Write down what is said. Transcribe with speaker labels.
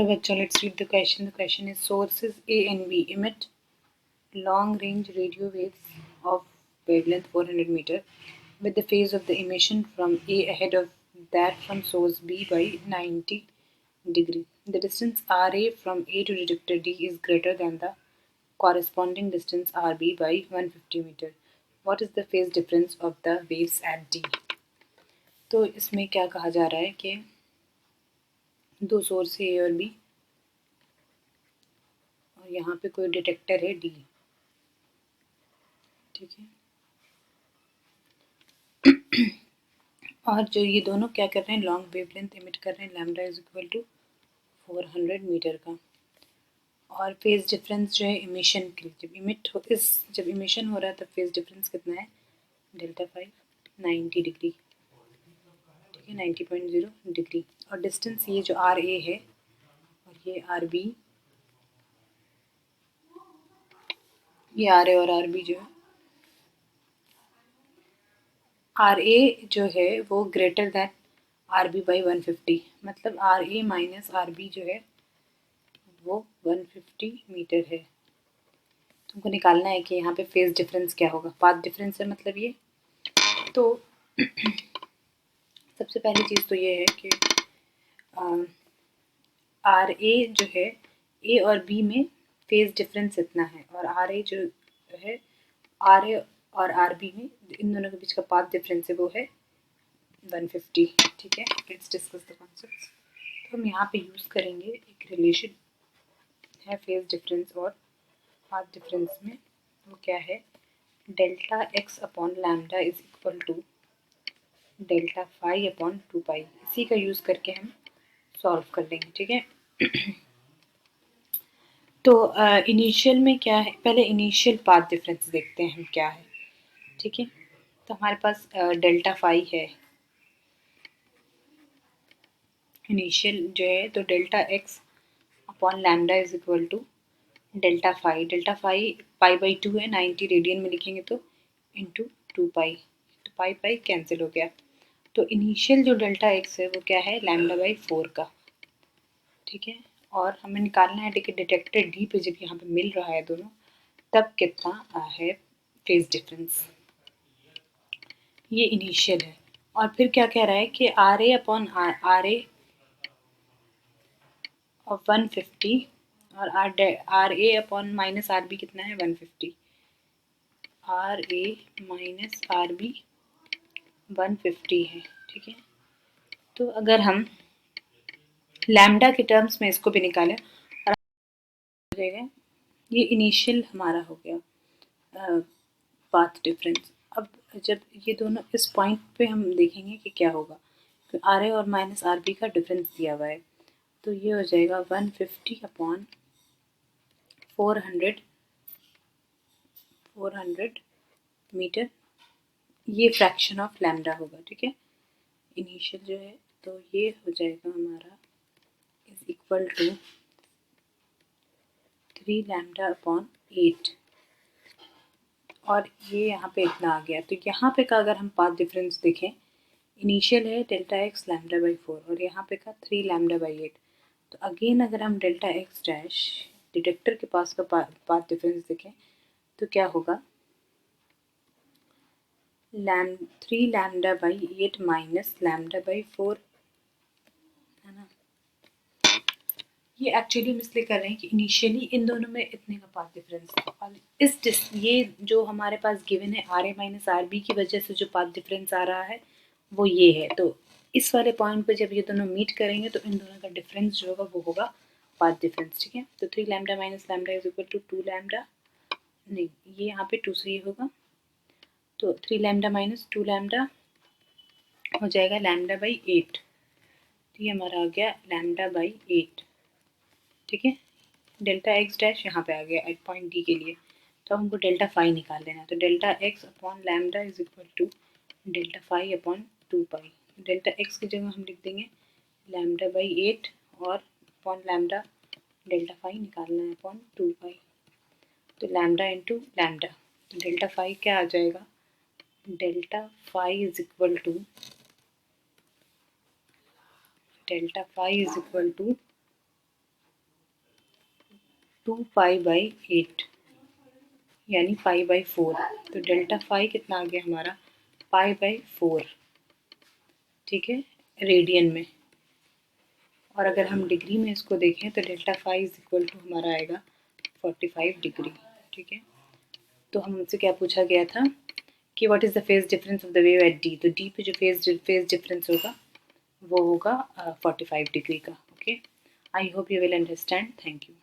Speaker 1: Hello bachcho, let's read the question. The question is sources A and B emit long range radio waves of wavelength 400 meter with the phase of the emission from A ahead of that from source B by 90 degree. The distance RA from A to detector D is greater than the corresponding distance RB by 150 meter. What is the phase difference of the waves at D? तो इसमें क्या कहा जा रहा है कि दो source है A और B और यहाँ पे कोई डिटेक्टर है D, ठीक है। और जो ये दोनों क्या कर रहे हैं, लॉन्ग वेवलेंथ एमिट कर रहे हैं, lambda is equal to 400 meter का। और फेज डिफरेंस जो है इमिशन के लिए, जब इमिशन हो रहा है तब फेज डिफरेंस कितना है, डेल्टा 5 90 डिग्री, ठीक है, 90.0 डिग्री। और डिस्टेंस ये जो आर ए है और ये आर बी, ये आर ए और आर बी जो है, आर ए जो है वो greater than R B by 150, मतलब R A minus R B जो है वो 150 मीटर है। तुमको निकालना है कि यहाँ पे फेज डिफरेंस क्या होगा, पाथ डिफरेंस है मतलब ये। तो सबसे पहली चीज़ तो ये है कि आर ए जो है, ए और बी में फेज डिफरेंस इतना है, और आर ए जो है, आर ए और आर बी में इन दोनों के बीच का पाथ डिफरेंस है वो है 150, ठीक है। Let's discuss the concepts. तो हम यहाँ पे यूज़ करेंगे एक रिलेशन है फेज डिफरेंस और पाथ डिफरेंस में, वो क्या है, delta x upon lambda is equal to delta phi upon 2 pi. इसी का यूज़ करके हम सॉल्व कर लेंगे, ठीक है। तो इनिशियल में क्या है, पहले इनिशियल पाथ डिफरेंस देखते हैं हम क्या है, ठीक है। तो हमारे पास डेल्टा फाई है इनिशियल जो है, तो delta x upon lambda is equal to delta phi pi by 2 है, 90 रेडियन में लिखेंगे तो इंटू 2 पाई, तो पाई पाई कैंसिल हो गया। तो इनिशियल जो डेल्टा एक्स है वो क्या है, लैम्डा बाई 4 का, ठीक है। और हमें निकालना है कि डिटेक्टर डी पे जब यहाँ पे मिल रहा है दोनों, तब कितना है फेज डिफरेंस, ये इनिशियल है। और फिर क्या कह रहा है कि R A upon R A और 150 और R A upon minus R B कितना है 150, R A minus R B 150 है, ठीक है। तो अगर हम लैम्डा के टर्म्स में इसको भी निकालें और हो जाएगा, ये इनिशियल हमारा हो गया पाथ डिफरेंस। अब जब ये दोनों इस पॉइंट पे हम देखेंगे कि क्या होगा, तो आर ए और माइनस आर बी का डिफरेंस दिया हुआ है, तो ये हो जाएगा 150 अपॉन 400 मीटर, ये फ्रैक्शन ऑफ लैम्डा होगा, ठीक है, इनिशियल जो है। तो ये हो जाएगा हमारा is equal to 3 lambda upon 8, और ये यहाँ पे इतना आ गया। तो यहाँ पे का अगर हम पाथ डिफरेंस देखें, इनिशियल है डेल्टा एक्स लैम्डा बाई 4 और यहाँ पे का 3 लैम्डा बाई 8। तो अगेन अगर हम डेल्टा एक्स डैश डिटेक्टर के पास का पाथ डिफरेंस देखें तो क्या होगा, 3 lambda by 8 minus lambda by 4, है ना। ये एक्चुअली हम इसलिए कर रहे हैं कि इनिशियली इन दोनों में इतने का पाथ डिफरेंस था, और ये जो हमारे पास गिवन है R A minus R B की वजह से जो पाथ डिफरेंस आ रहा है वो ये है। तो इस वाले पॉइंट पे जब ये दोनों मीट करेंगे तो इन दोनों का डिफरेंस जो होगा वो होगा पाथ डिफरेंस, ठीक है। तो 3 lambda minus lambda is equal to 2 lambda, नहीं ये यहाँ पे 2 से ही होगा, तो 3 लैम्डा माइनस 2 लैम्डा हो जाएगा लैम्डा बाई 8, तो ये हमारा आ गया लैम्डा बाई 8, ठीक है। डेल्टा एक्स डैश यहाँ पे आ गया एट पॉइंट डी के लिए, तो हमको डेल्टा फाई निकाल लेना है। तो delta x upon lambda is equal to delta phi upon 2 pi. Delta x की जगह हम लिख देंगे लैम्डा बाई 8 और अपॉन लैम्डा डेल्टा फाई निकालना है अपॉन 2 पाई, तो लैम्डा इंटू लैम्डा, तो डेल्टा फाई क्या आ जाएगा, delta phi is equal to delta phi is equal to 2π/8 यानी π/4। तो डेल्टा फाई कितना आ गया हमारा, π/4, ठीक है, रेडियन में। और अगर हम डिग्री में इसको देखें तो delta phi is equal to हमारा आएगा 45 डिग्री, ठीक है। तो हमसे क्या पूछा गया था कि what is the phase difference of the wave eight D. तो डी पे जो फेज डिफरेंस होगा वो होगा 45 डिग्री का, okay. I hope you will understand. Thank you.